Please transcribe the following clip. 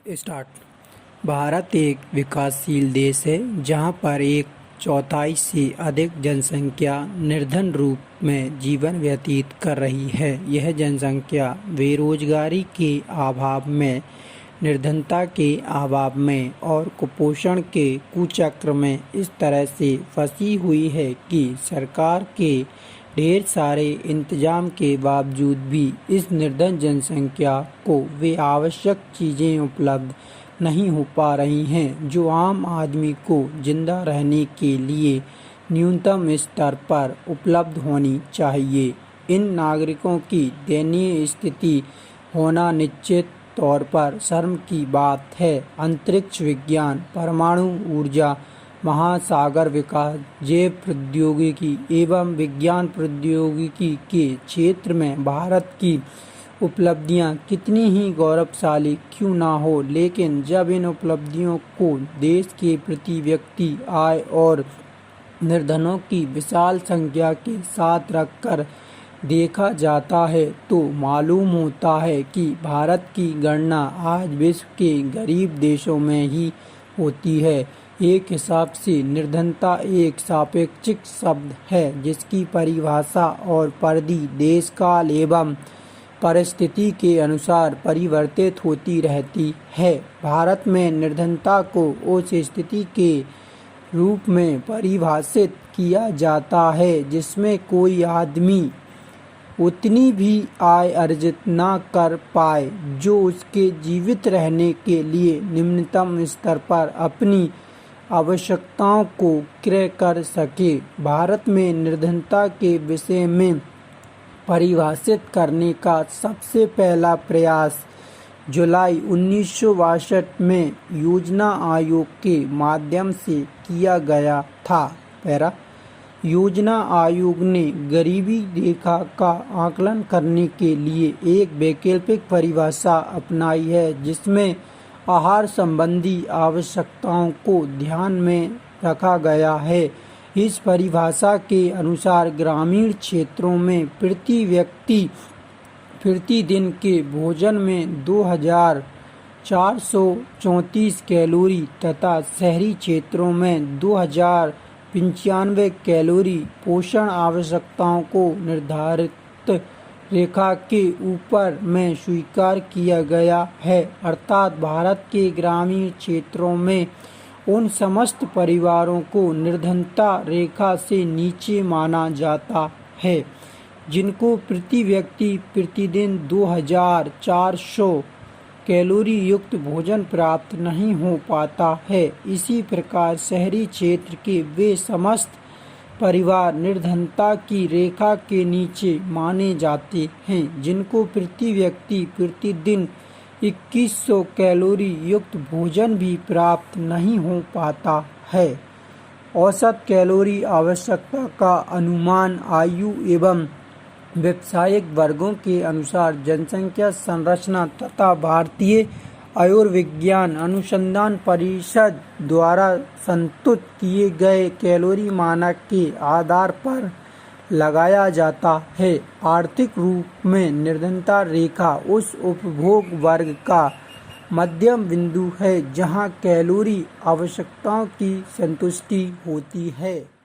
Start. Bharat एक विकासशील देश है जहां पर एक चौथाई से अधिक जनसंख्या निर्धन रूप में जीवन व्यतीत कर रही है। यह जनसंख्या बेरोजगारी के अभाव में, निर्धनता के अभाव में और कुपोषण के कुचक्र में इस तरह से फंसी हुई है कि सरकार के ढेर सारे इंतजाम के बावजूद भी इस निर्धन जनसंख्या को वे आवश्यक चीज़ें उपलब्ध नहीं हो पा रही हैं जो आम आदमी को जिंदा रहने के लिए न्यूनतम स्तर पर उपलब्ध होनी चाहिए। इन नागरिकों की दयनीय स्थिति होना निश्चित तौर पर शर्म की बात है। अंतरिक्ष विज्ञान, परमाणु ऊर्जा, महासागर विकास, जैव प्रौद्योगिकी एवं विज्ञान प्रौद्योगिकी के क्षेत्र में भारत की उपलब्धियां कितनी ही गौरवशाली क्यों ना हो, लेकिन जब इन उपलब्धियों को देश के प्रति व्यक्ति आय और निर्धनों की विशाल संख्या के साथ रखकर देखा जाता है तो मालूम होता है कि भारत की गणना आज विश्व के गरीब देशों में ही होती है। एक हिसाब से निर्धनता एक सापेक्षिक शब्द है जिसकी परिभाषा और परिधि देश काल एवं परिस्थिति के अनुसार परिवर्तित होती रहती है। भारत में निर्धनता को उस स्थिति के रूप में परिभाषित किया जाता है जिसमें कोई आदमी उतनी भी आय अर्जित न कर पाए जो उसके जीवित रहने के लिए निम्नतम स्तर पर अपनी आवश्यकताओं को क्रय कर सके। भारत में निर्धनता के विषय में परिभाषित करने का सबसे पहला प्रयास जुलाई 1962 में योजना आयोग के माध्यम से किया गया था। योजना आयोग ने गरीबी रेखा का आकलन करने के लिए एक वैकल्पिक परिभाषा अपनाई है जिसमें आहार संबंधी आवश्यकताओं को ध्यान में रखा गया है। इस परिभाषा के अनुसार ग्रामीण क्षेत्रों में प्रति व्यक्ति प्रतिदिन के भोजन में 2434 कैलोरी तथा शहरी क्षेत्रों में 2095 कैलोरी पोषण आवश्यकताओं को निर्धारित रेखा के ऊपर में स्वीकार किया गया है। अर्थात भारत के ग्रामीण क्षेत्रों में उन समस्त परिवारों को निर्धनता रेखा से नीचे माना जाता है जिनको प्रति व्यक्ति प्रतिदिन 2400 कैलोरी युक्त भोजन प्राप्त नहीं हो पाता है। इसी प्रकार शहरी क्षेत्र के वे समस्त परिवार निर्धनता की रेखा के नीचे माने जाते हैं जिनको प्रति व्यक्ति प्रतिदिन 2100 कैलोरी युक्त भोजन भी प्राप्त नहीं हो पाता है। औसत कैलोरी आवश्यकता का अनुमान आयु एवं व्यावसायिक वर्गों के अनुसार जनसंख्या संरचना तथा भारतीय आयुर्विज्ञान अनुसंधान परिषद द्वारा संस्तुत किए गए कैलोरी मानक के आधार पर लगाया जाता है। आर्थिक रूप में निर्धनता रेखा उस उपभोग वर्ग का मध्यम बिंदु है जहां कैलोरी आवश्यकताओं की संतुष्टि होती है।